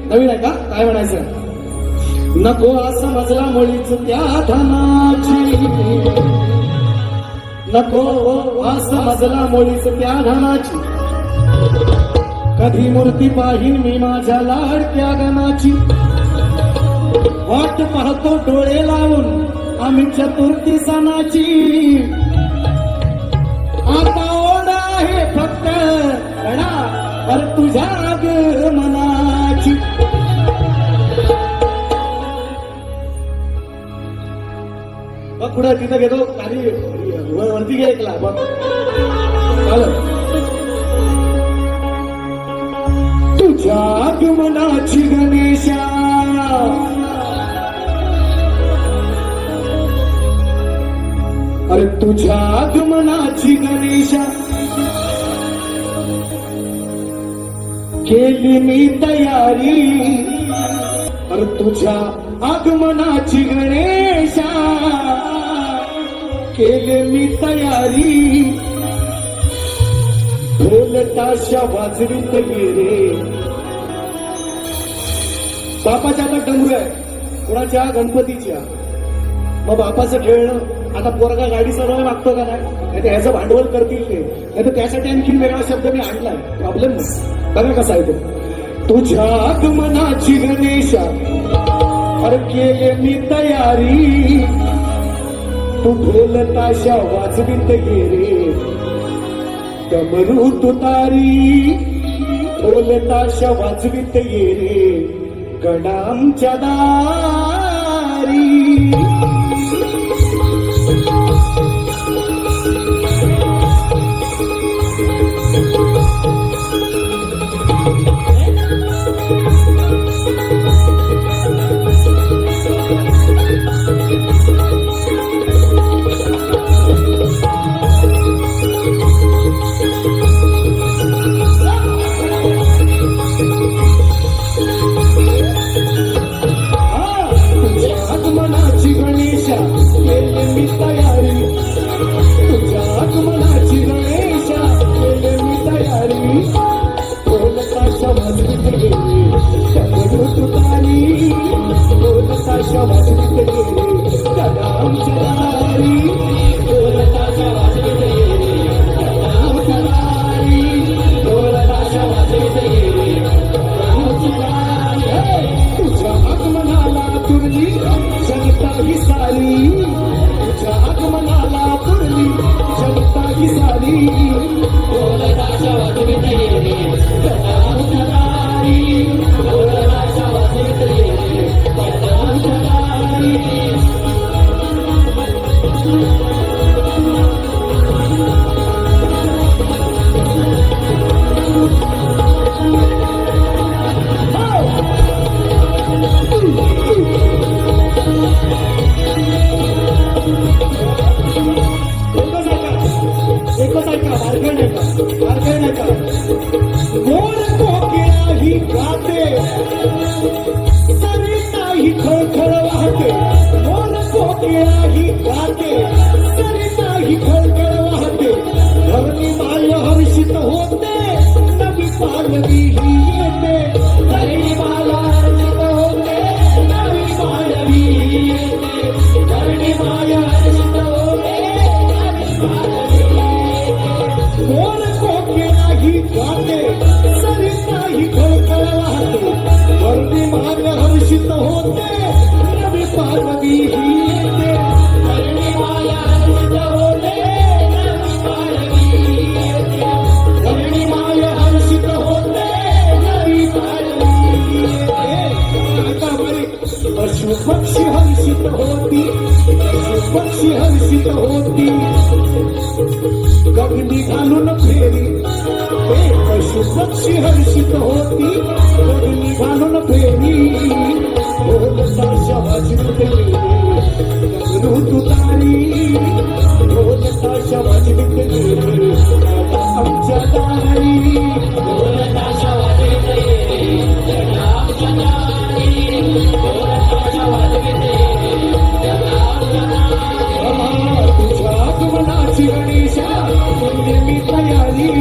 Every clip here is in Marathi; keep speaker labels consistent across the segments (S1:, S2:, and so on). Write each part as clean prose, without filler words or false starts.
S1: नवीन आहे का? काय म्हणायचं? नको असं मजला मुळीच त्या धनाची, नको असं मजला मुळीच त्या धनाची, कधी मूर्ती पाहीन मी माझ्या लाडक्या गणाची, वाट पाहतो डोळे लावून आम्ही चतुर्थी सणाची, आता ओढ आहे फक्त पर तुझ्या मनाची. बघ पुढे तिथं घेतो खाली वरती गेला बघ चाल. तुझ्या आगमनाची गणेशा, अरे तुझ्या आगमनाची गणेशा, केली मी तयारी, अरे तुझ्या आगमनाची गणेशा, केली मी तयारी, ढोल ताशा वाजवीत गेले. बापाच्या आता डमरू आहे, कुणाच्या? गणपतीच्या. मग बापाचं खेळणं आता पोरगा गाडी चालवायला मागतो का नाही? नाही तर ह्याचं भांडवल करतील ते, नाही तर त्यासाठी आणखी वेगळा शब्द मी आणलाय, प्रॉब्लेम नाही. बघा कसा आहे तो. तुझ्या आगमनाची गणेशा, अरे केले मी तयारी, तू ढोल ताशा वाजवीत गेले, डमरू तुतारी, ढोल ताशा वाजवीत गेले गणांच्या दारी. आगमनाची गणेशा, केले मी तयारी, तुझ्या आगमनाची गणेशा, केले मी तयारी, ढोल ताशा वाजवीत गेले, डमरू तुतारी, ढोल ताशा वाजवीत गेले गणांच्या दारी, ढोल ताशा वाजवीत गेले गणांच्या दारी, ढोल ताशा वाजवीत गेले गणांच्या दारी. तुझ्या आगमनाला तुरली जनता ही सारी, तुझ्या आगमनाला तुरली जनता ही सारी, ढोल ताशा वाजवीत गेले गणांच्या दारी, ढोल ताशा वाजवीत गेले गणांच्या दारी. एकच ऐका, बारकाई नाही का? बारकाई नाही का? गोड कोकिळा ही गाते, सरिता ही खळखळ वाहते, गोड कोकिळा ही गाते, सरिता ही खळखळ वाहते, धरणी माय हर्षित होते, नवी पालवी ही येते, धरणी माय हर्षित होते, नवी पालवी ही येते, धरणी माय हर्षित होते, नवी पालवी. गोड कोकिळा ही गाते, सरिता ही खळखळ वाहते, धरणी माय हर्षित होते, नवी पालवी ही येते, धरणी माय हर्षित होते, नवी पालवी येते, धरणी माय हर्षित होते, नवी पालवी येते. आता हमारी पशु पक्षी हर्षित होती, पशु पक्षी हर्षित होती, गगनी घालून फेरी, पशु पक्षी हर्षित होती, गगनी घालून फेरी, ढोल ताशा वाजवीत गेले डमरू तुतारी, ढोल ताशा वाजवीत गेले आमच्या दारी, ढोल ताशा वाजवीत गेले आमच्या दारी, ढोल ताशा वाजवीत गेले आमच्या दारी. तुझ्या आगमनाची गणेशा, केली मी तयारी,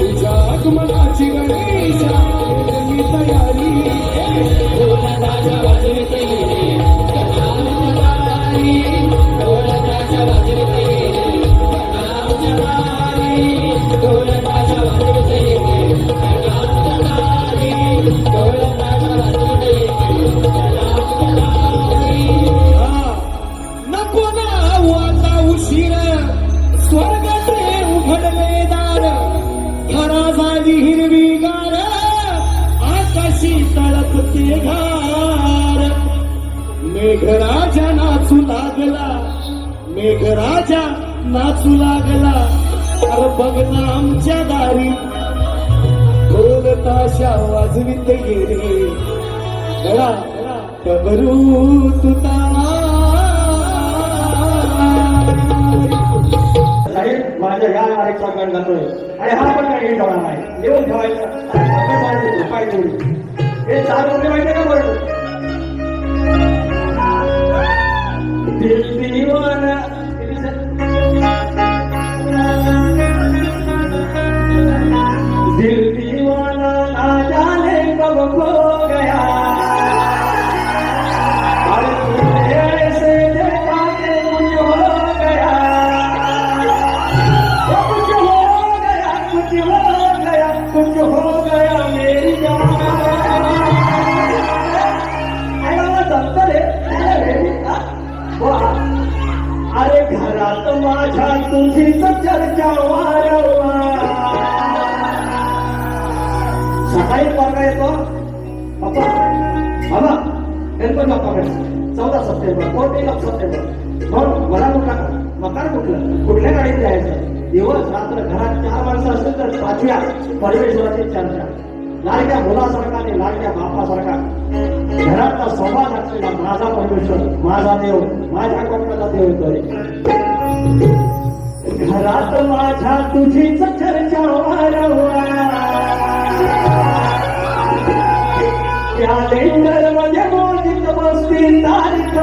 S1: तुझ्या आगमनाची गणेशा, मेघार मेघराजा नाचू लागला मेघराजा नाचू लागला अरे बघ ना आमच्या दारी ढोल ताशा वाजवीत गेले गळा डबरू तुता
S2: साहेब माझ्या या आरेचा गण जातोय आणि हा पण काही ठेवणार नाही येऊन ठेवायचं पाय ठेवली हे चार होते माहिती का बरं दिल दीवाना दिल दीवाना ना जाने कब खो गया और तुझे ऐसे देखा के कुछ हो गया कुछ हो गया मेरी जान अरे घरात माझ्या तुझीच चर्चा वारंवार सकाळी पगार येतो बाबा बाबा गणपती बाप्पा 14 सप्टेंबर 14 सप्टेंबर मग मला मकार कुठलं कुठल्या गाडीत जायचं दिवस रात्र घरात 4 माणसं असेल तर 5व्या परमेश्वराची चर्चा लाडक्या मुलासारखा आणि लाडक्या बापासारखा घरातला संवाद असलेला माझा परमेश्वर माझा देव माझ्या कोकणाचा देव येतोय घरात माझ्या तुझीच चर्चा वारंवार कॅलेंडर मध्ये मोजित बसती तारीख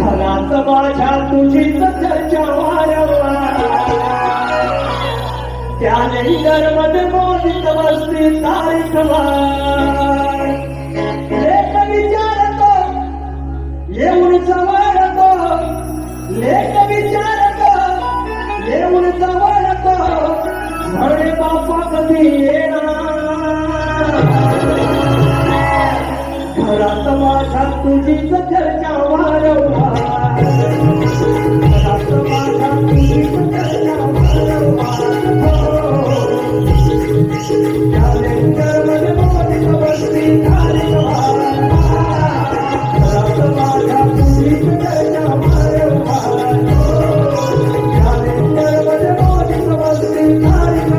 S2: घरात माझ्या तुझीच चर्चा वारंवार कॅलेंडर मध्ये मोजित बसती तारीख लेख विचारतो येऊन जवळतो लेख विचारतो येऊन जवळतो म्हणे बापा कधी येणार घरात माझ्या तुझीच चर्चा वारंवार घरात माझ्या तुझीच चर्चा वारंवार कॅलेंडर मध्ये मोजित बसती तारीख घरात माझ्या तुझीच चर्चा वारंवार कॅलेंडर मध्ये मोजित बसती तारीख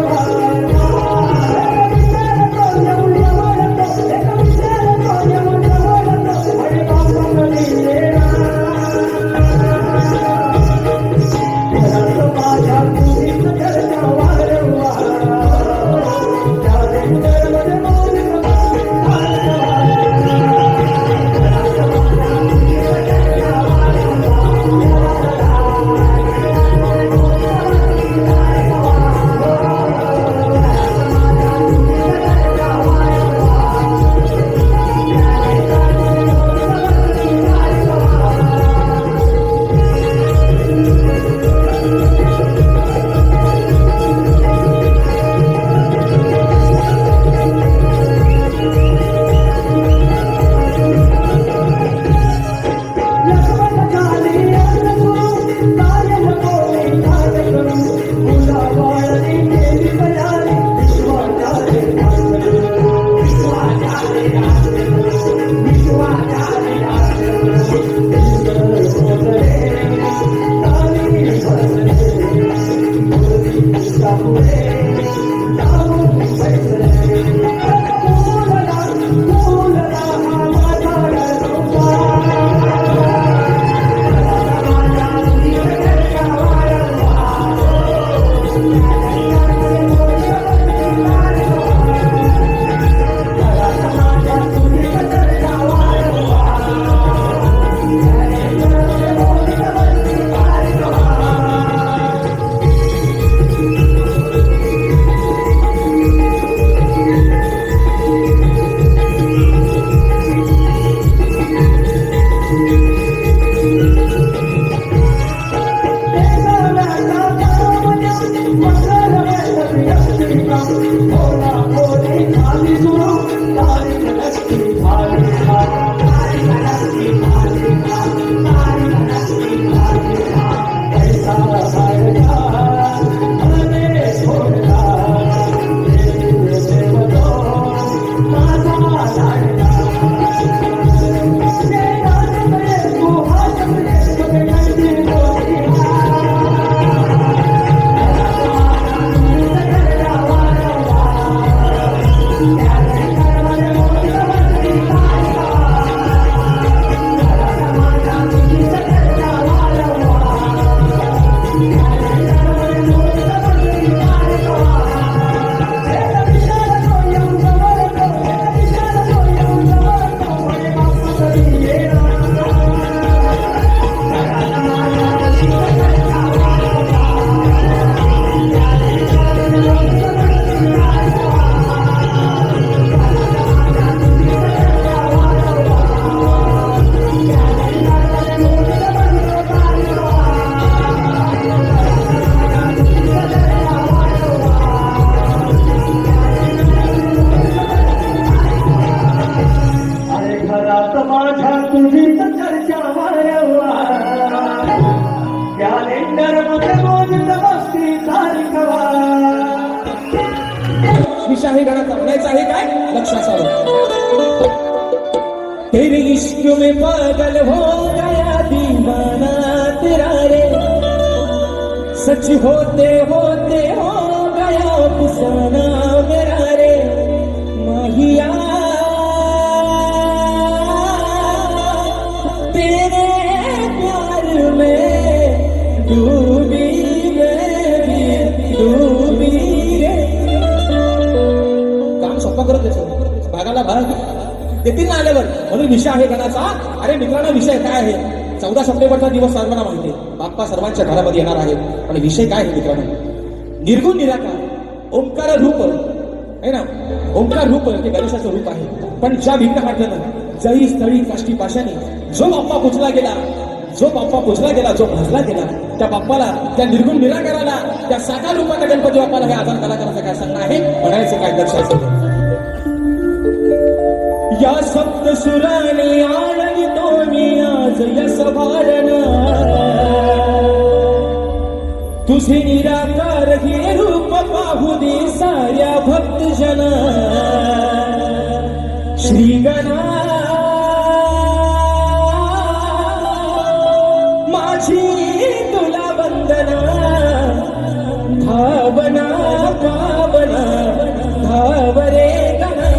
S2: Oh
S3: गाण्याचा म्हणायचं आहे काय लक्ष असावं. तेरे इश्क में पागल हो गया दीवाना तेरा रे, सच होते होते हो गया अफसाना मेरा रे माहिया, तेरे प्यार में डूबी मैं भी डूबी रे. काम सोपं करत त्याचं भागाला भाग देतील ना आल्यावर. म्हणून विषय आहे गाण्याचा. अरे मित्रांनो विषय काय आहे? 14 सप्टेंबरचा दिवस सर्वांना माहिती आहे. बाप्पा सर्वांच्या घरामध्ये येणार आहे. आणि विषय काय आहे मित्रांनो? निर्गुण निराकार ओंकार रूप आहे ना. ओंकार रूप हे गणेशाचं रूप आहे. पण ज्या भिन्न हातानं जळी स्थळी काष्टी पाशाने जो बाप्पा पोचला गेला, जो भजला गेला, त्या बाप्पाला, त्या निर्गुण निराकाराला, त्या साकार रूपाच्या गणपती बाप्पाला हे आधार कलाकाराचं काय सांगणं आहे? म्हणायचं काय लक्षात. या सप्त सुराने आणतो मी आज यश भारणा, तुझे निराकार हे रूप पाहू दे साऱ्या भक्तजना. श्री गणा माझी तुला वंदना, भावना पावना धावरे गणा,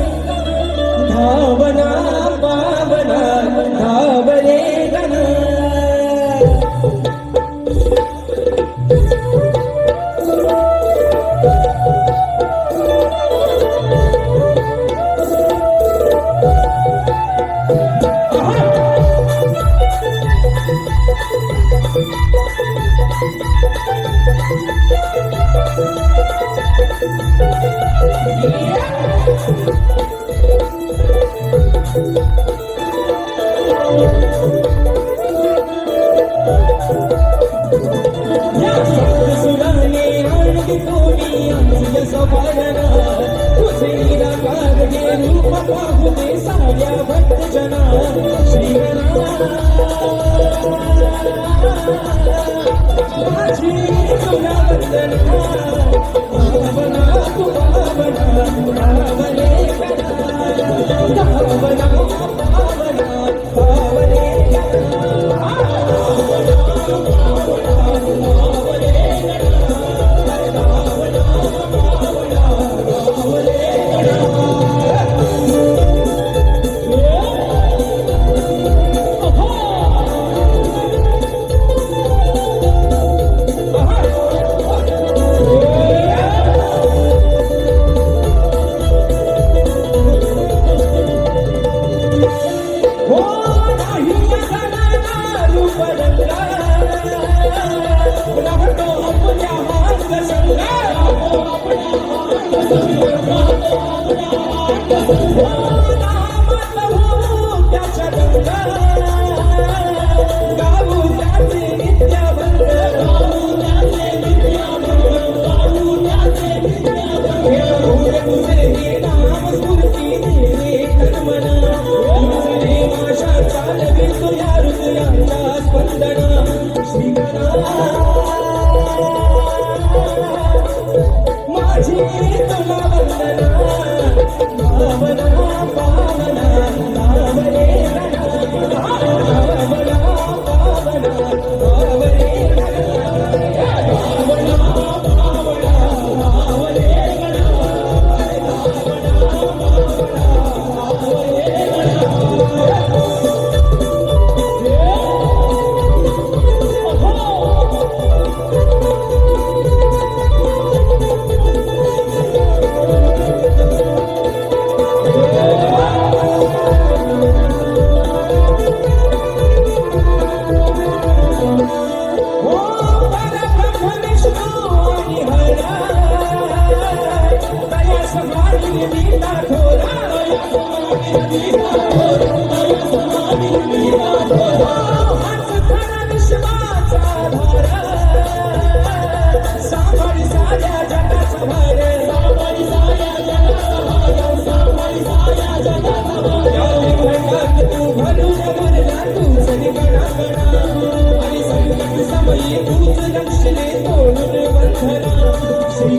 S3: भावना पावना धावरे गणा. श्री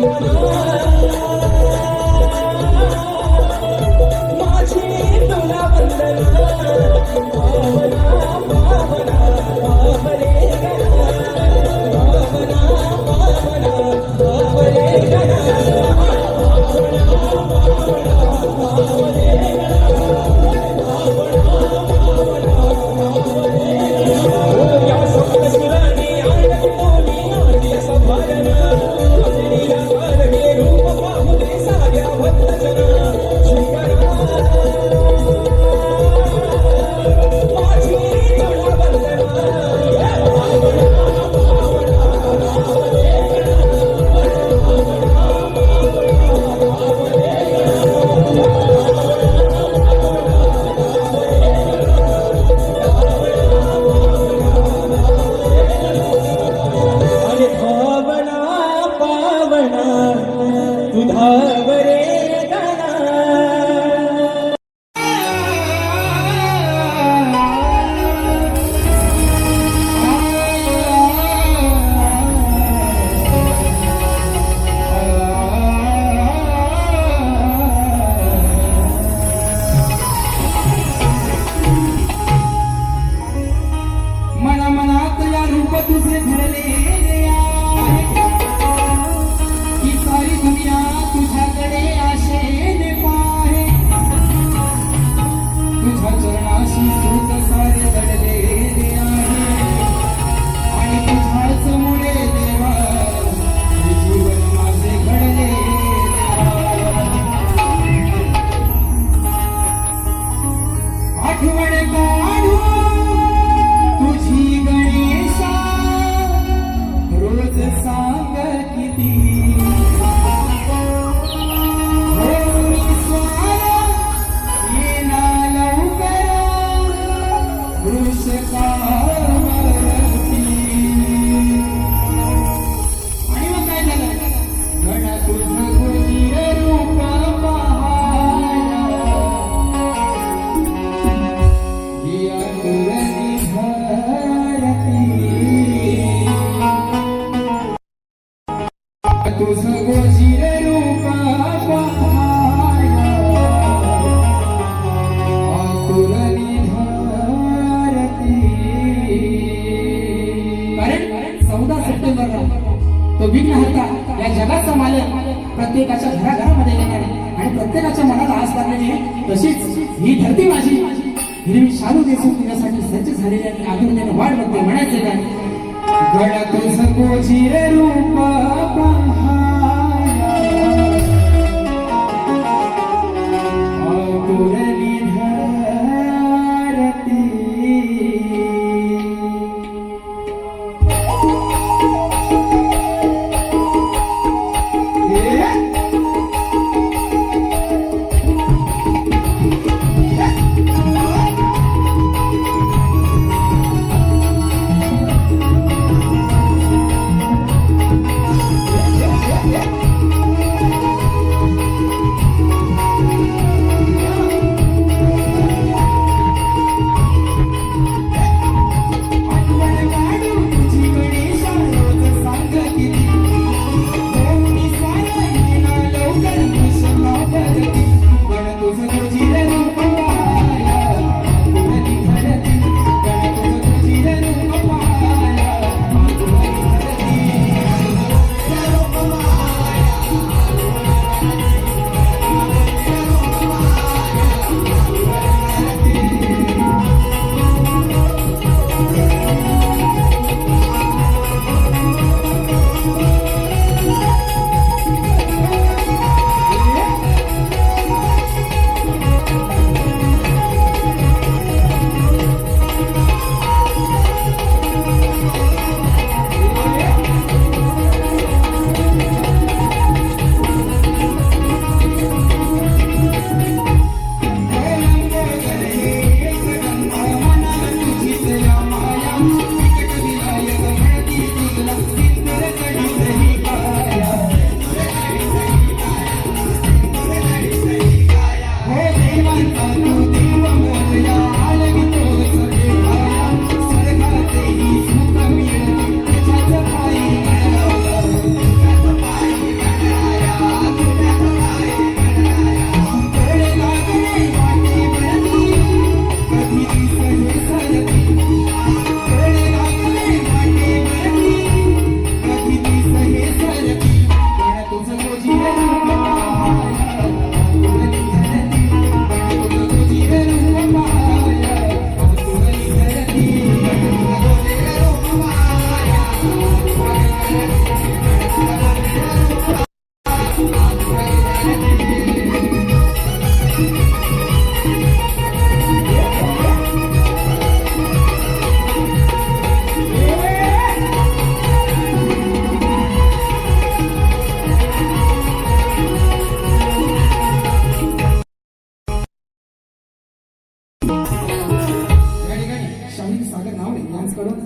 S4: प्रत्येकाच्या मनात आस लागलेली आहे. तशीच ही धरती माझी हिरवी शालू देसून तिच्यासाठी सज्ज झालेली आणि आदुर्याने वाट बघते. म्हणायचे काय, गळा तुझं कोजीर रूप पहाया, आतुरली धरती.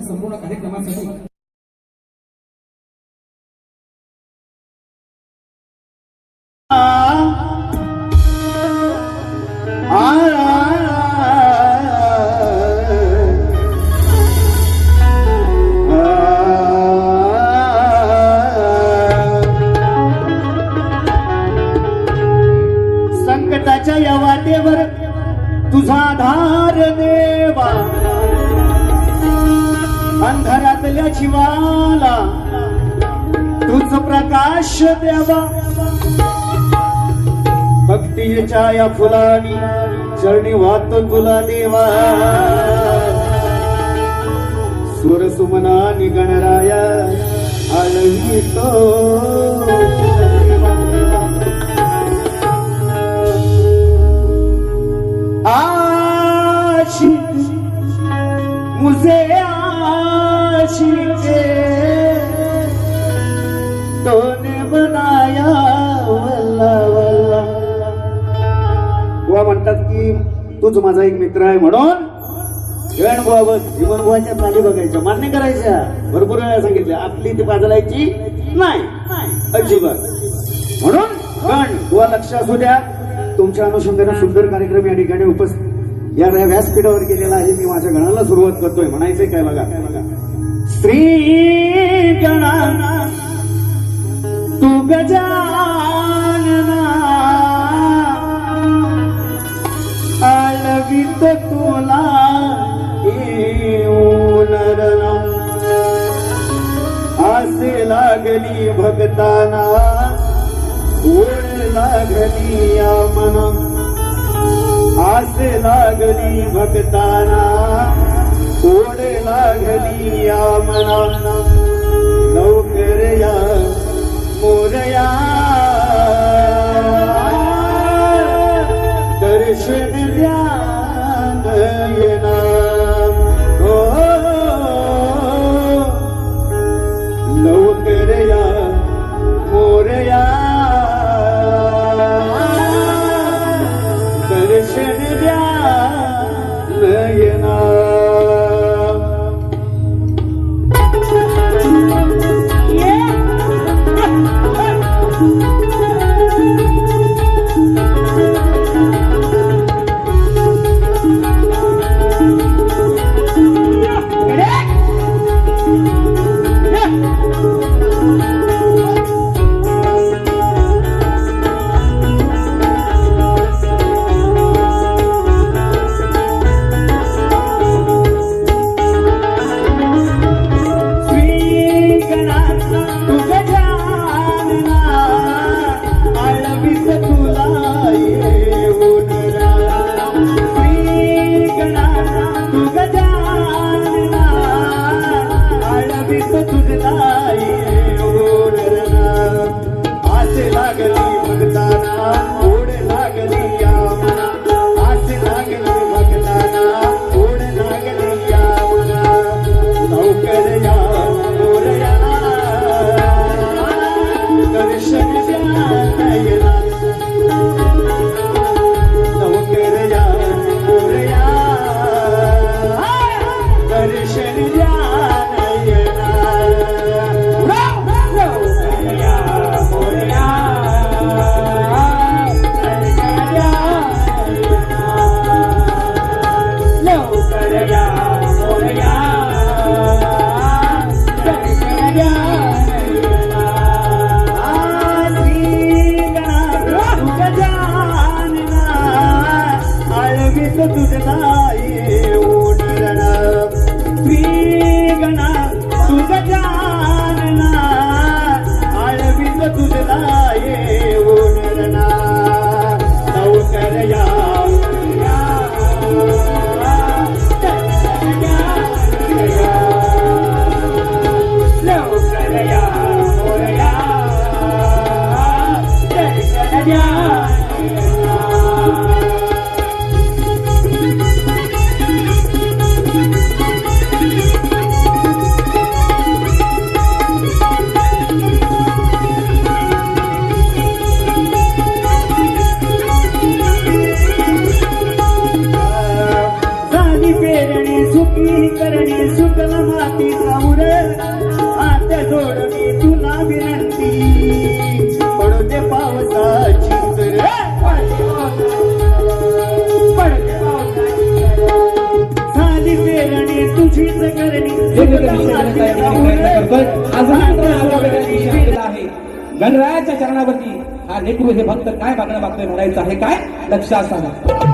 S4: संपूर्ण कार्यक्रमासाठी
S2: संकटाच्या या वाटेवर तुझा आधार देवा, अंधारातल्या जीवाला तुझ प्रकाश द्यावा. भक्तीच्या या फुलानी चरणी वाहतो तुला देवा, सुरसुमनानी गणराया आळवितो. आशिक मुझे आशिक तूने बनाया वल्ला वल्ला. बुवा म्हणतात की तूच माझा एक मित्र आहे म्हणून गणबुवावर जीवनबुवाच्या चाली बघायच्या, मान्य करायच्या. भरपूर वेळा सांगितलं आपली ती बाजलायची नाही अजिबात. म्हणून गण बुवा लक्ष असू द्या. तुमच्या अनुषंगाने सुंदर कार्यक्रम या ठिकाणी उपस्थित या व्यासपीठावर केलेला आहे. मी माझ्या गणाला सुरुवात करतोय. म्हणायचंय काय बघा, श्री गणा तू गजानना आलवित तुला आसे लागली भक्ताना ओढ लागली या
S5: आस लागली भक्ताना ओढ लागली या मना लवकर या मोरया दर्शन द्या नयना हो लवकर या मोरया दर्शन द्या नयना
S3: गणरायाच्या चरणावरती हा लेकरू हे भक्त काय मागणं मागतोय म्हणायचं आहे काय लक्षात सांगा.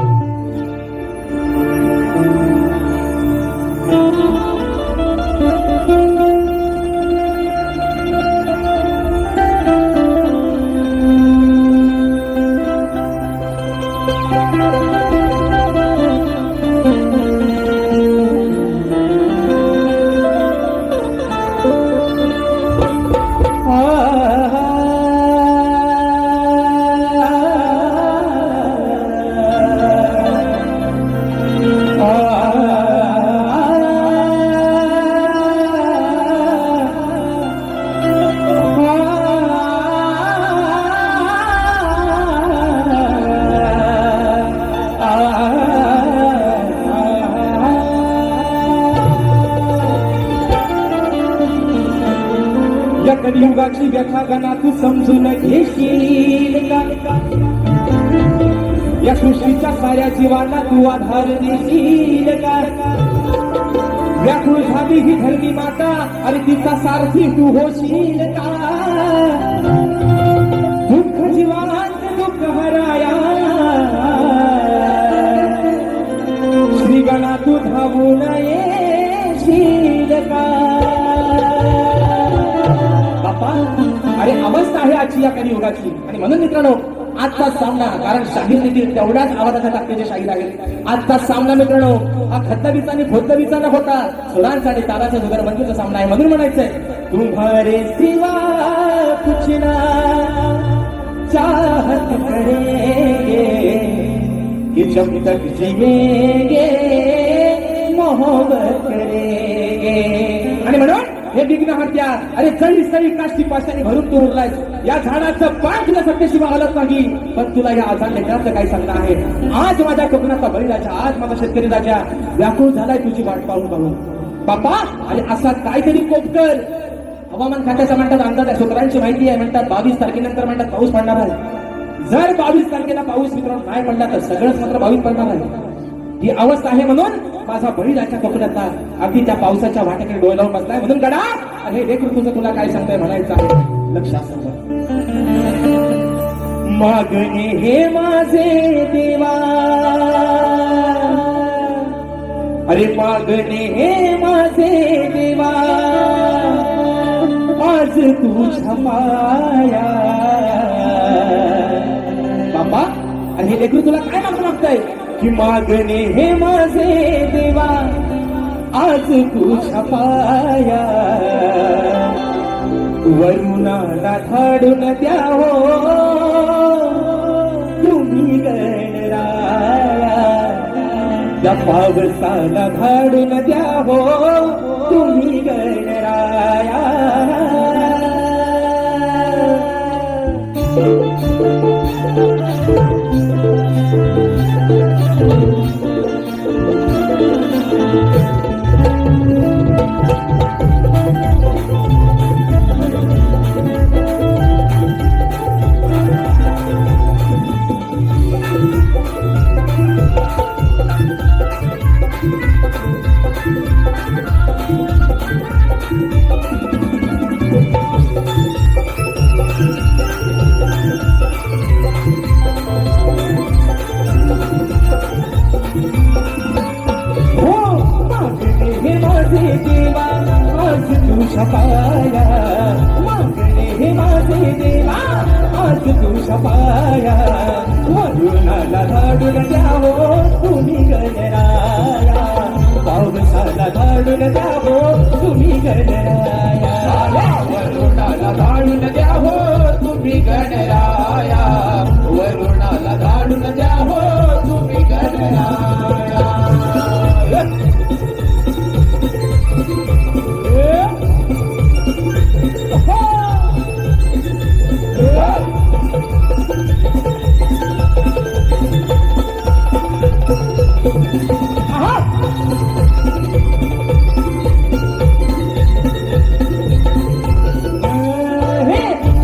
S3: कलियुगाची व्यथा गणा तू समजून घेशील का? या सृष्टीच्या साऱ्या जीवांना तू आधार देशील का? व्याकुळ झाली ही धरणी माता आणि तिचा सारथी तू होशील का? दुःख जीवांत दुःख हराया श्री गणा तू धावून येशील का? बापा, अरे अवस्था आहे आजची या कलियुगाची. आणि म्हणून मित्रांनो आजचा सामना, कारण शाहीर देखील तेवढ्याच आवाजाच्या ताकदीचे शाहीर आहेत. आजचा सामना मित्रांनो हा खतबीचा आणि खोतबीचा न होता सुरांचा आणि तालाचा जुगरबंदीचा सामना आहे. म्हणून म्हणायचंय तुम्हारे सिवा कुछ ना चाहत करेंगे कि जब तक जिएंगे मोहब्बत करेंगे. आणि म्हणून हे विघ्न हत्या, अरे चढी सळी काष्टी पाशाने भरून तू उरलाय. या झाडाचं पान तुला सत्तेशिवाय हलत नाही, पण तुला या आजार लेकराचं काही सांगणं आहे. आज माझ्या कोकणाचा बळीराजा, आज माझा शेतकरी राजा व्याकुळ झालाय तुझी वाट पाहून पाहून. बाप्पा आणि असा काहीतरी कोपकर. हवामान खात्याचा म्हणतात अंदाज आहे, सूत्रांची माहिती आहे. म्हणतात 22 तारखेनंतर म्हणतात पाऊस पडणार आहे. जर 22 तारखेला पाऊस मित्रांनो नाही पडला तर सगळंच मात्र 22 पडणार आहे. ही अवस्था आहे. म्हणून माझा बळीराजा कोकणातला अगदी त्या पावसाच्या वाटेकडे डोळे लावून बसलाय. म्हणून गडा हे लेख ऋतूचं तुला काय सांगताय म्हणायचं आहे. लक्षात समजा. मागणे हे माझे देवा, अरे मागणे हे माझे देवा, आज तुझ्या पाया. बाबा अरे हे लेकरू तुला काय मागताय की मागणे हे माझे देवा, आज तुझ्या पाया. वरुणाला धाडून द्यावो तुम्ही गणराया, त्या पावसाला धाडून द्यावो तुम्ही गणराया. तुझ्या पाया, मागणे हे माझे देवा, आज तुझ्या पाया. वरुणाला धाडून द्यावो तुम्ही गणराया, पावसाला धाडून द्यावो तुम्ही गणराया. वरुणाला धाडून द्यावो तुम्ही गणराया, वरुणाला धाडून द्यावो तुम्ही गणराया.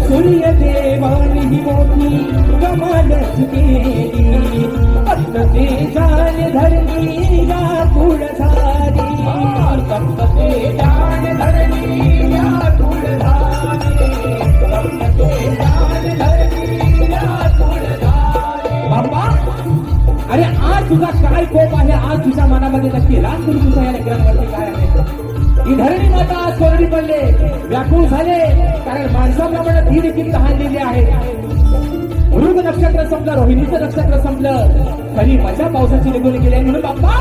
S3: सूर्यदेवानी ही मोठी कमालच केली, फक्त ते जाण धरली व्याकुळ झाली. फक्त ते जाण धरली व्याकुळ झाली, फक्त ते जाण धरली व्याकुळ झाली. बाप्पा अरे आज तुझा काय कोप आहे, आज तुझ्या मनामध्ये नक्की राग तरी तुझ्या या लेकरांवरती काय आहे. ही धरणी माता आज कोरडी पडले, व्याकुळ झाले, कारण माणसाप्रमाणे ती देखील तहानलेली आहे. मृग नक्षत्र संपलं, रोहिणीचं नक्षत्र संपलं, तरी माझ्या पावसाची निघून गेली. म्हणून बाप्पा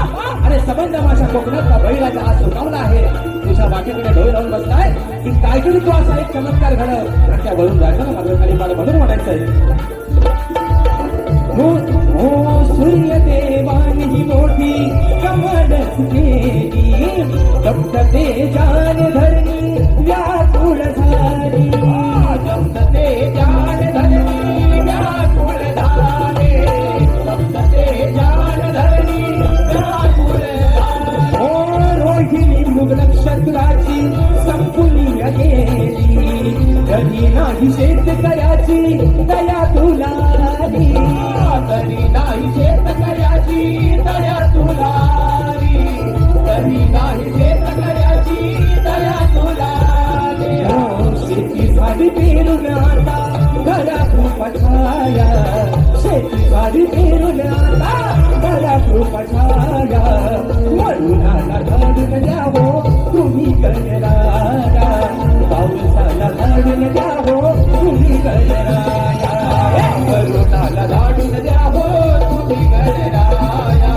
S3: अरे संबंध माझ्या कोकणातला बळीराजा आज सुकावला आहे. तुझ्या वाटेकडे डोळे लावून बसलाय की काहीतरी तो असा एक चमत्कार घडव आणि त्या वरून राजाला माझं खाली मला म्हणून म्हणायचंय. हो सूर्यदेवानी ही मोठी कमालच केली, फक्त ते जाण धरणी व्याकुळ झाली. फक्त ते जाण धरणी व्याकुळ झाली, फक्त ते जाण धरणी व्याकुळ झाली. हो रोहिणी मृग नक्षत्राची संपुली गेली, कधी नाही शेतकऱ्याची दया तुला आली. तरी नाही शेतकऱ्याची दया तुला आली, तरी नाही शेतकऱ्याची दया तुला आली. शेती झाली पेरून आता घरा कृपछाया, शेती झाली पेरून आता घरा कृपछाया. वरुणाला धाडून द्यावो तुम्ही गणराया, पावसाला धाडून द्यावो तुम्ही गणराया. वरुणाला धाडून द्या हो तुम्ही गणराया,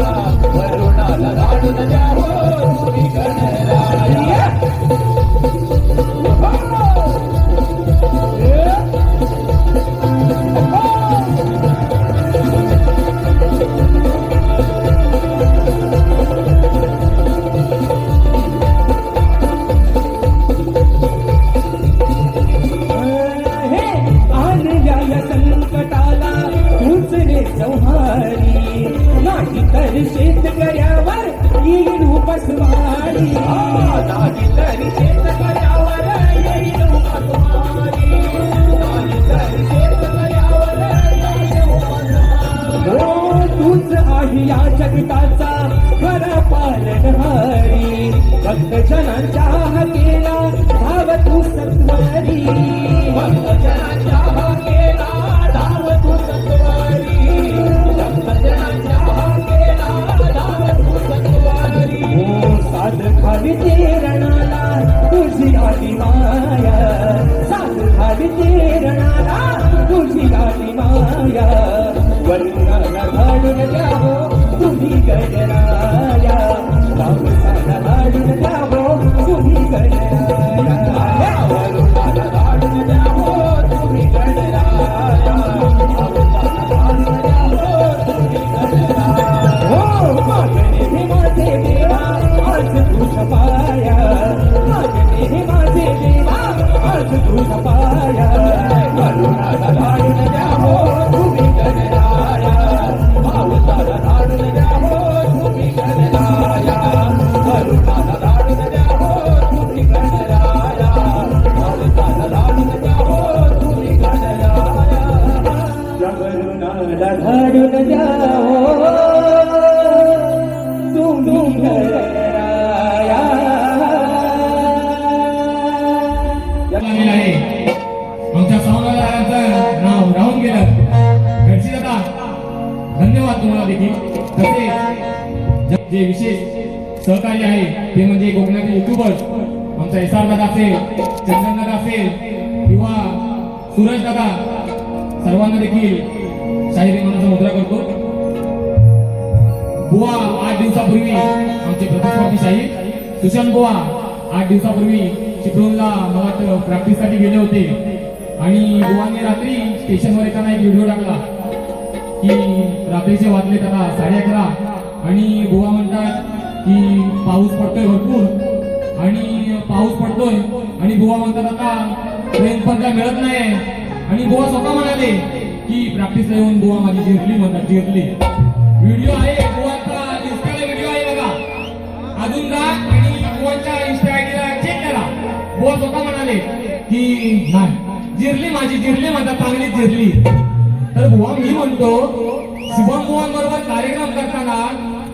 S3: वरुणाला धाडून द्या हो तुम्ही गणराया. संकटाला तूच रे चौहारी, नाही तर शेतकऱ्यावर येईल उपस्वारी, नाही तर शेतकऱ्यावर येईल उपस्वारी, नाही तर शेतकऱ्यावर येईल उपस्वारी. हो तूच आहे या जगताचा खरा पालनहारी, भक्तजनांच्या हाकेला धाव तू सत्वारी, भक्तजनांच्या हाकेला धाव तू सत्वारी, भक्तजनांच्या हाकेला धाव तू सत्वारी. हो साध खाली तेरणाला तुझी आली माया, साध खाली तेरणाला तुझी आली माया, वरुणाला धाडून द्यावो तुम्ही गणराया, पावसाला धाडून द्यावो तुम्ही गणराया, वरुणाला धाडून द्यावो तुम्ही गणराया, पावसाला धाडून द्यावो तुम्ही गणराया. हो मागणे हे माझे देवा आज तुझ पाया, मागणे हे माझे देवा आज तुझ पाया, वरुणाला धाडून द्यावो तुम्ही गणराया, पावसाला धाडून द्यावो तुम्ही गणराया, वरुणाला धाडून द्यावो तुम्ही गणराया, पावसाला धाडून द्यावो तुम्ही गणराया, वरुणाला धाडून द्यावो तुम्ही गणराया.
S4: आहे आमच्या संवादाचं नाव राहून गेलं. घडशी दादा धन्यवाद तुम्हाला देखील. तसेच जे विशेष सहकार्य आहे ते म्हणजे कोकणातील युट्यूबर्स आमचा एसआर दादा असेल, चंदन दादा असेल किंवा सूरज दादा, सर्वांना देखील शाहिरी मानाचा मुद्रा करतो. बुवा 8 दिवसापूर्वी आमचे प्रतिस्पर्धी शाहीर सुशांत बुवा 8 दिवसापूर्वी चिपळूणला मला वाटतं प्रॅक्टिससाठी गेले होते आणि बुवांनी रात्री स्टेशनवर येताना एक व्हिडिओ टाकला की रात्रीचे वाजले त्याला 11:30 आणि बुवा म्हणतात की पाऊस पडतोय भरपूर आणि पाऊस पडतोय आणि बुवा म्हणतात आता ट्रेन पण काय मिळत नाही आणि बुवा स्वतः म्हणाले की प्रॅक्टिसला येऊन बुवा माझी जिरली म्हणतात, जिरली. व्हिडिओ आहे बुवांचा, इंस्टाला व्हिडिओ आहे बघा, अजून जा आणि बुवांच्या इंस्टा आयडीला चेक करा. बुवा स्वतः म्हणाले की नाही जिरली माझी, जिरली म्हणतात, चांगलीच जिरली. तर बुवा मी म्हणतो शुभम बुवांबरोबर कार्यक्रम करताना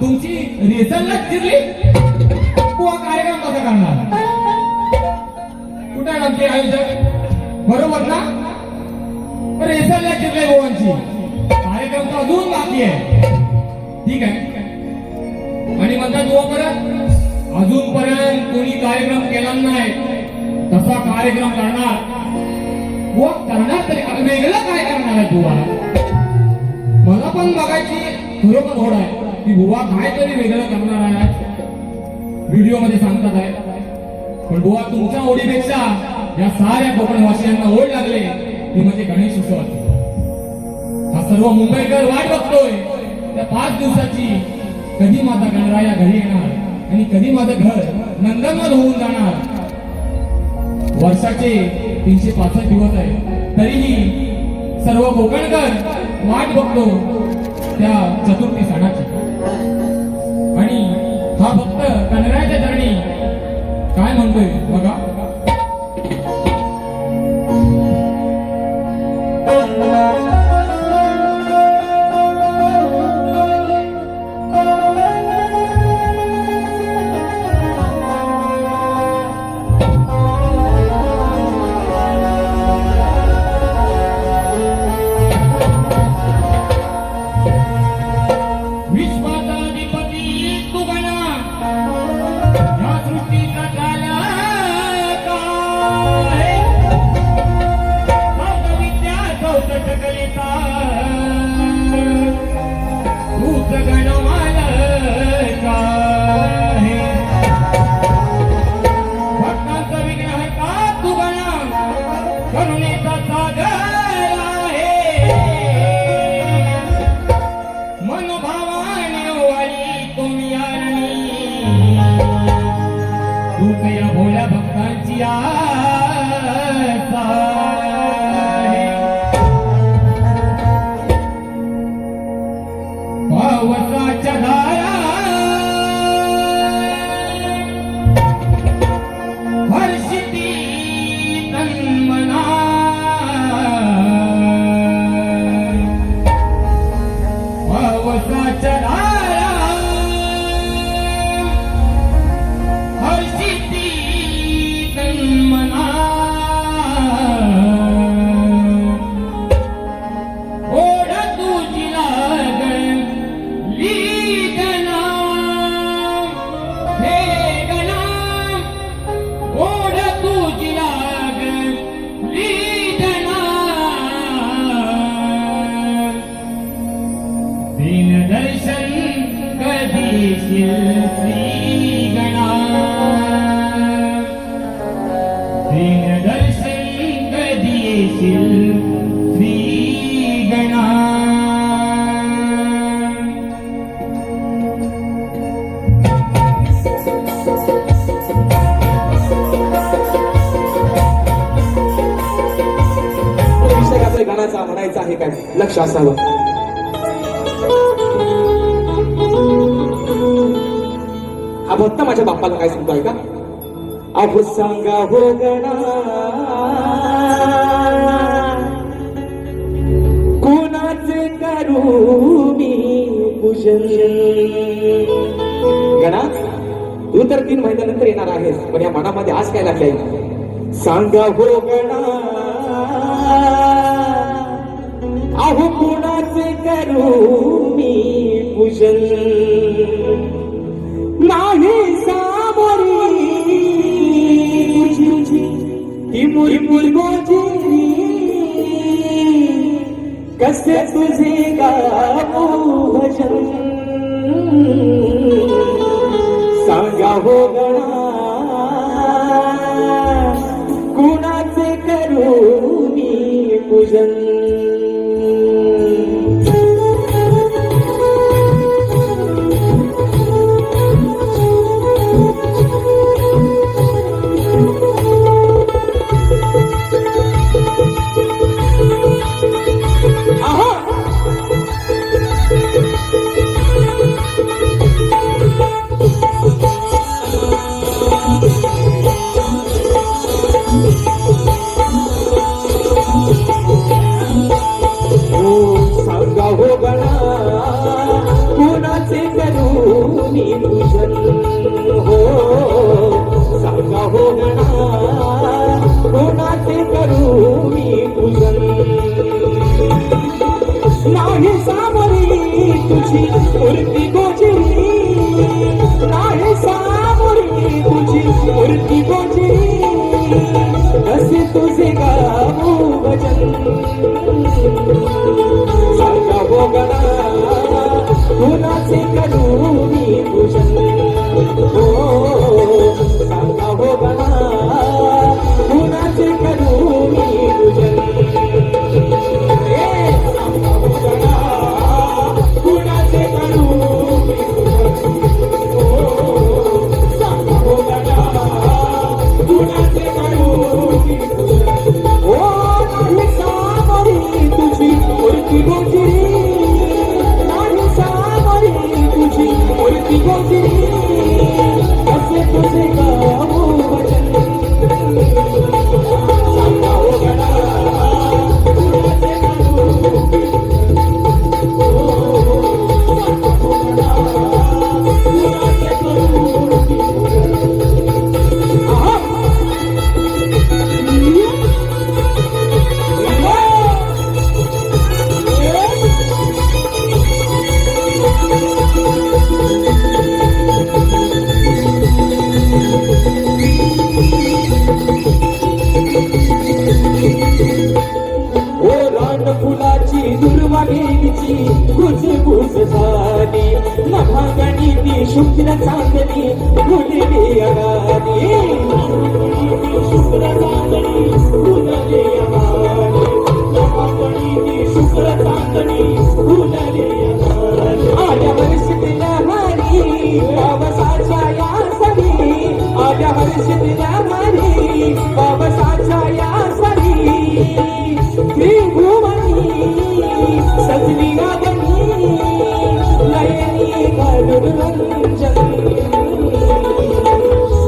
S4: तुमची रेसललाच जिरली, बुवा कार्यक्रम कसा करणार? कुठे आमचे आयोजक बरोबर ना? रेसलला जिरले बुवांची, कार्यक्रम तर अजून बाकी आहे. ठीक आहे. आणि म्हणतात बुवा परत अजूनपर्यंत कोणी कार्यक्रम केला नाही, तसा कार्यक्रम करणार. बुवा करणार तरी वेगळं काय करणार आहे बुवा? मला पण बघायची खरोखर ओढ आहे की बुवा काहीतरी वेगळं करणार आहे, व्हिडिओ मध्ये सांगतात आहे. पण बुवा तुमच्या ओढीपेक्षा या साऱ्या कोकणवासियांना ओढ लागले ती म्हणजे गणेश उत्सवाची. हा सर्व मुंबईकर वाट बघतोय त्या 5 दिवसाची, कधी माझा गणराया घरी येणार आणि कधी माझं घर नंदनवन होऊन जाणार. वर्षाचे 365 दिवस आहे, तरीही सर्व कोकणकर वाट बघतो त्या चतुर्थी सणाची. आणि हा भक्त गणरायाच्या चरणी काय म्हणतोय बघा. विश्वाचा अधिपती तू गणा, या सृष्टीचा झाला भावाने वाली तुम्ही आरणी तूच या भोळ्या भक्तांची आस आहे. पावसाच्या धारा हर्षिती तन्मना पावसाच्या धारा हर्षिती तन्मना ओढ तुझी लागली गणा हे गणा ओढ तुझी लागली गणा दिन दर्शन कधी श्री गणा दिन दर्शन कधी श्री गणा.
S3: विषय आपल्या गाण्याचा म्हणायचा आहे काय लक्ष असावं. हा भक्त माझ्या बाप्पाला काय सांगतोय का अहो सांगा हो गणा कोणाचे करू मी पूजन. गणा तू तर 3 महिन्यानंतर येणार आहेस पण या मनामध्ये आज काय लागलंय सांगा हो गणा अहो कोणाचे करू मी पूजन. नाही सामोरी ती मुरमुर गोजी कसे तुझे गाऊ भजन. सांगा हो गणा कुणाचे करू मी पूजन. सांगा हो गणा कुणाचे करू मी पूजन. हो सांगा हो गणा कुणाचे करू मी पूजन. नाही सामोरी तुझी मूर्ती गोजरी नाही सामोरी तुझी मूर्ती गोजरी कसे तुझे गाऊ भजन. सांगा हो गणा कुणाचे करू मी पूजन. हो सांगा हो गणा कुणाचे करू मी पूजन. सांगा हो गणा कुणाचे करू मी पूजन. हो सांगा हो गणा कुणाचे करू मी पूजन. हो नाही सामोरी तुझी मूर्ती गोजरी नाही सामोरी तुझी मूर्ती गोजरी असे तुझे गाऊ भजन. सांगा हो गणा कुणाचे करू मी पूजन. हो सांगा हो गणा कुणाचे करू मी पूजन. आहा फुलाची दुर्वाणीची कुजबुज झाली नभागणी ती शुक्र चांदणी फुलली अगाली. शुक्र चांदणी फुलली अगाली नभागणी ती शुक्र चांदणी फुलली अगाली. घालून रंजन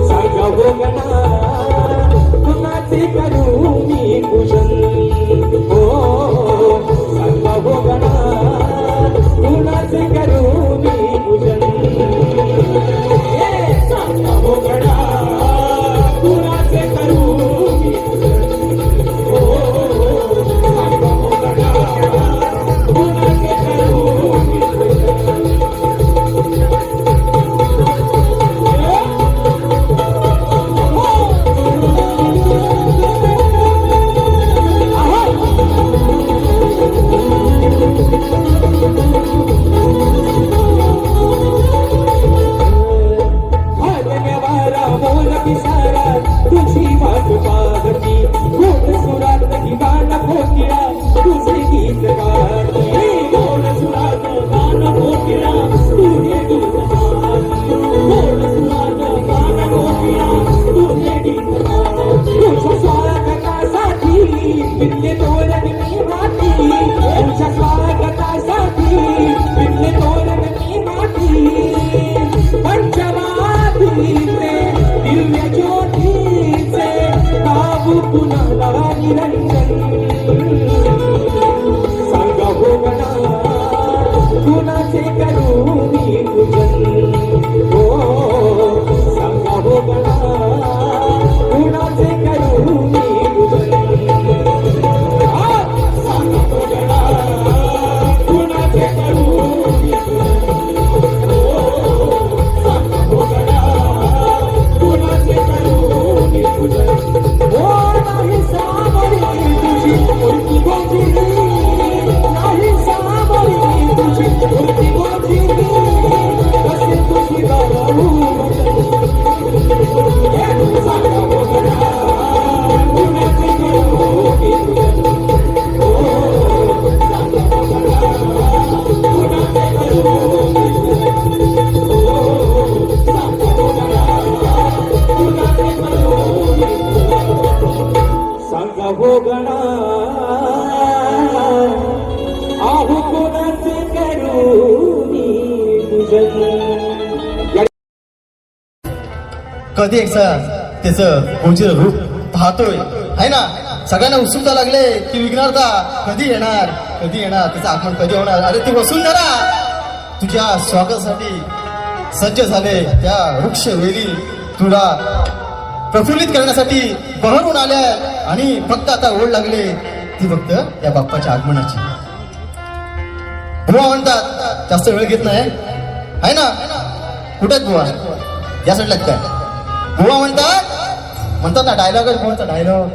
S3: सांगा हो गणा कुणाचे करू मी पूजन हो सांगा हो गणा कुणाचे करू मी पूजन सांगा हो गणा कुणाचे करू मी पूजन हो सांगा हो गणा कुणाचे करू मी भाग्यवारा मोल पिसारा तुझी वाट पाहती गोड सुरात गाण कोकिळा तुझे गीत गाती गोड सुरात गाण कोकिळा तुझे गीत गाती गोड सुरात गाण कोकिळा तुझे गीत गाती तुझ्या स्वागतासाठी पिल्ले तोरण मी माती तुझ्या स्वागतासाठी पिल्ले तोरण मी माती पंचवादीचे दिव्य ज्योतीचे बाबू कुणाला निरंजन सांगा हो गणा कुणाचे करू मी पूजन हो सांगा हो गणा कुणाचे करू मी पूजन सांगा हो गणा कुणाचे करू मी पूजन नाही सावरी तुझी उलटी गोजी नाही सावरी तुझी उलटी गोजी कसे तुझी गाऊ सांगा हो गणा कुणाचे करू मी पूजन हो सांगा हो गणा कुणाचे करू मी पूजन हो सांगा हो गणा कुणाचे करू मी सांगा हो गणा आहू कोणाचे करू मी पूजन
S6: कधी एकदा त्याचं गोचर रूप पाहतोय आहे ना. सगळ्यांना उत्सुकता लागले की विघ्नहर्ता कधी येणार त्याचं आगमन कधी होणार. अरे ती वसुंधरा तुझ्या स्वागतासाठी सज्ज झाले त्या वृक्ष वेली तुला प्रफुल्लित करण्यासाठी बहरून आल्या आणि फक्त आता ओढ लागले ती फक्त त्या बाप्पाच्या आगमनाची. बुवा म्हणतात जास्त वेळ घेत नाही आहे ना. कुठे बुवा या साईडला काय बुवा म्हणतात ना डायलॉगच बुवाचा डायलॉग.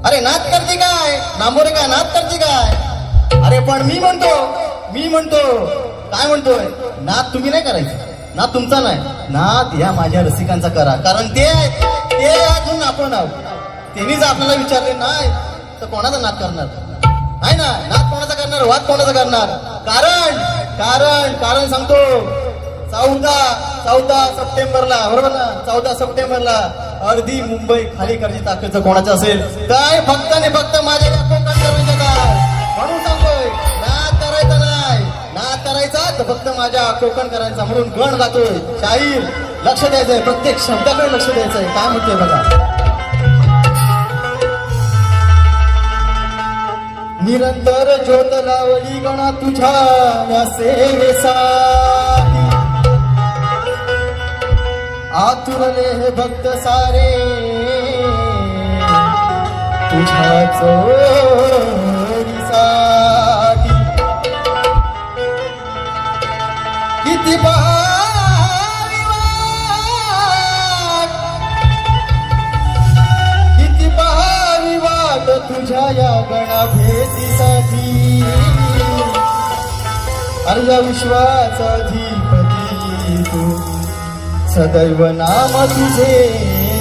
S6: अरे नाच करते काय नांबोरे काय नाच करते काय. अरे पण मी म्हणतो काय म्हणतोय नाच तुम्ही नाही करायचं. नाच तुमचा नाही नाच या माझ्या रसिकांचा करा. कारण ते अजून आपण आहोत. त्यांनीच आपल्याला विचारले नाही तर कोणाचा नाच करणार आहे ना. नाच कोणाचा करणार वाद कोणाचा करणार. कारण सांगतो 14 सप्टेंबरला बरोबर ना 14 सप्टेंबरला अर्धी मुंबई खाली करायची ताकद कोणाचं असेल काय फक्त आणि फक्त माझ्या या कोकणकरांच्या काय. म्हणून सांगतोय नाच करायचा नाही नाच करायचा तर फक्त माझ्या कोकणकरांचा म्हणून गण गातोय. शाहीर लक्ष द्यायचंय प्रत्येक शब्दाकडे लक्ष द्यायचंय. काय म्हणतोय बघा. निरंतर ज्योत लावली गणा तुझ्या या सेवेसाठी आतुरले हे भक्त सारे तुझ्या चोरीसाठी. किती पहावी वाट तुझ्या या गणा भेटीसाठी. अर्या विश्वाचा अधिपती तू सदैव नाम तुझे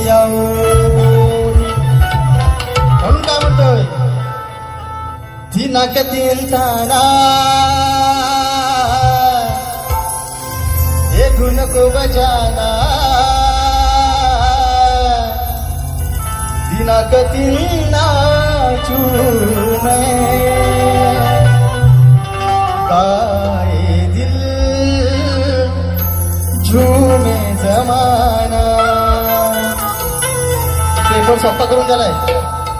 S6: यावो. म्हणून काय म्हणतोय दिनाकतींचा ना देखू नको बजाना दिनाकतींना चूमे काय दिल झुमे जमाना. पेपर सोप्पा करून दिलाय,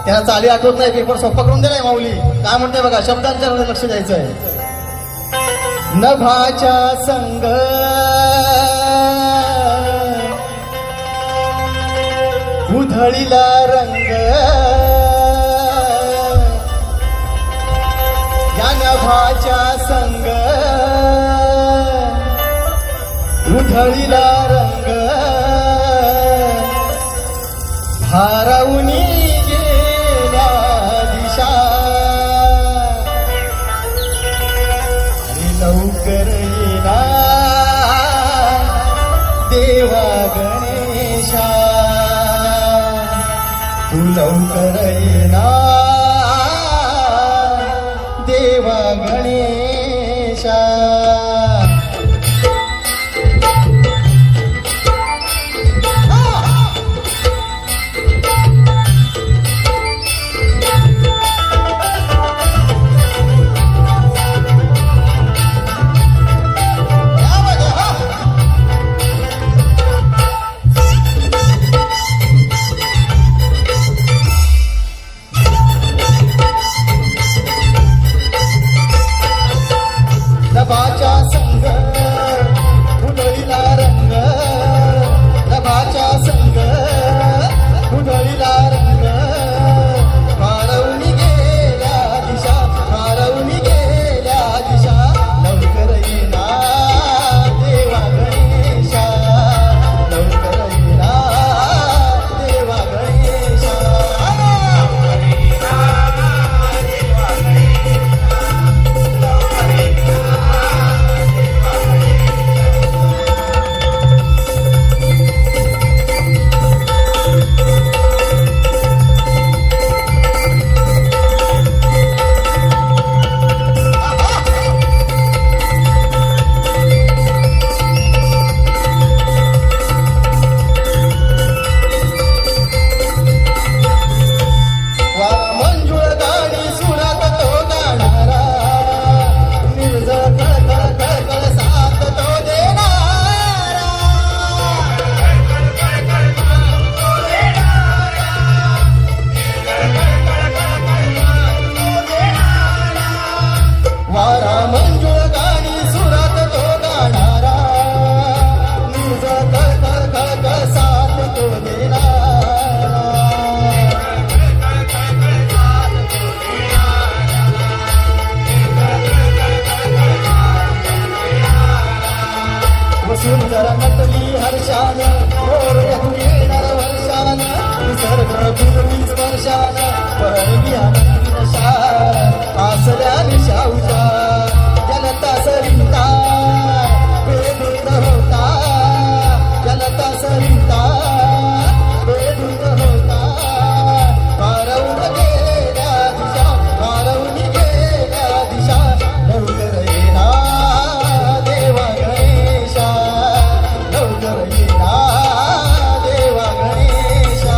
S6: त्याला चाली आठवत नाही, पेपर सोप्पा करून दिलाय माऊली. काय म्हणते बघा, शब्दांच्या लक्ष द्यायचंय. नभाच्या संग उधळीला रंग, या नभाच्या संग उधळीला रंग, भारावूनी गेल्या दिशा. अरे लवकर येना देवा गणेशा, तू लवकर येना देवा गणेशा. नभाच्या संग उधळीला रंग, नभाच्या संग उधळीला रंग, भारावूनी गेल्या दिशा, भारावूनी गेल्या दिशा. लवकर येना देवा गणेशा, लवकर येना देवा गणेशा. मंजुळ गाणी सुरात तो गाणारा, निर्ज कळकळ कळकळ साथ तो देणारा. वारा मंजुळ गाणी सुरात तो गाणारा, निर्ज कळकळ कळकळ साथ तो देणारा. सुंदर नटली हर्षान मोरयातून येणार वर्षान, निसर्ग गुरुवीच वर्षान परळी आनंदी नशा. आसल्या निशाऊच्या जलता सरिता बेधुंद होता, जलता सरिता बेधुंद होता. भारावून गेल्या दिशा, भारावून गेल्या दिशा. लवकर येना देवा गणेशा, लवकर येना देवा गणेशा.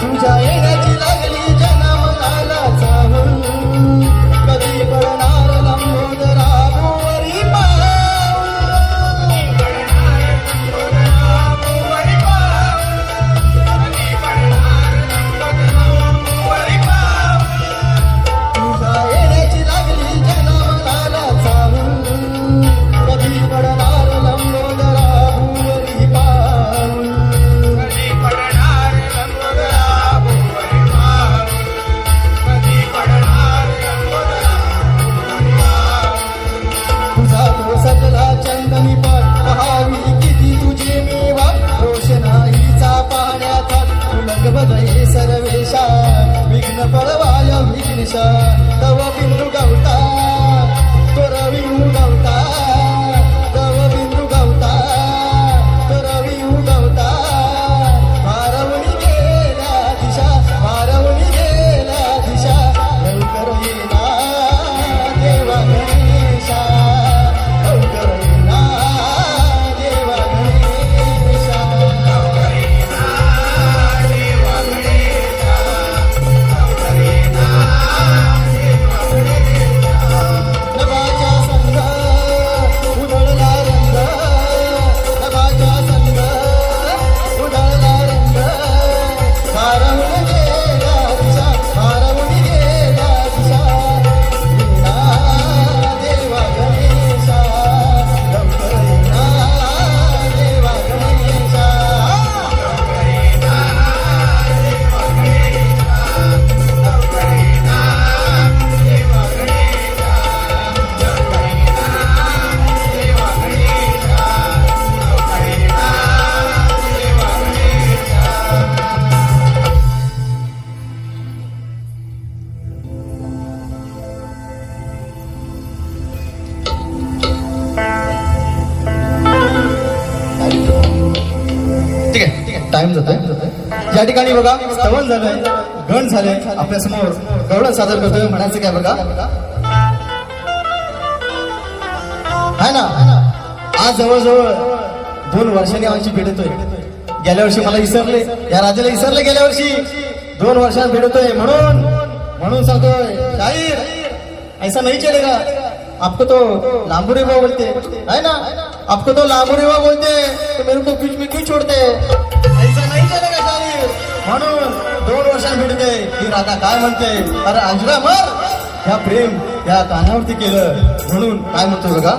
S6: तुझ्या येण्याची लागली जन्मला चाहूल, कधी पडणार लंबोदरा भुवरी तुझ्या येण्याची लागली जन्मला चाहूल, कधी पडणार लंबोदरा भुवरी पाऊल. तुझा तो सकला चंदनी पाठ पहावी किती तुझे मेवा, रोषणाईचा पाण्याचा तुलक बदये सर्वेशा. विघ्न पळवाय विघ्नेशा, तव बिंदू गवता तोर विंदू गवता. टाइम जातोय. या ठिकाणी बघा स्तवन झालंय, गण झाले, आपल्या समोर गवळण सादर करतोय. म्हणायचं काय बघा, आहे ना. आज जवळजवळ 2 वर्षांनी आमची भेट होतोय. गेल्या वर्षी मला विसरले, या राजाला विसरले गेल्या वर्षी. 2 वर्षांत भेट होतोय म्हणून सांगतोय शाहीर ऐसा नहीं चलेगा. आपको तो लांबुरेवा बोलते है ना, आपको तो लांबुरेवा बोलते तो मेरे को बीच में क्यों छोड़ते, ऐसा नहीं चलेगा शाहीर. म्हणून 2 वर्षांत भेट होते. ही राधा काय म्हणते, अरे अंजरा मर, ह्या प्रेम या कानावरती केलं म्हणून काय म्हणतो बघा.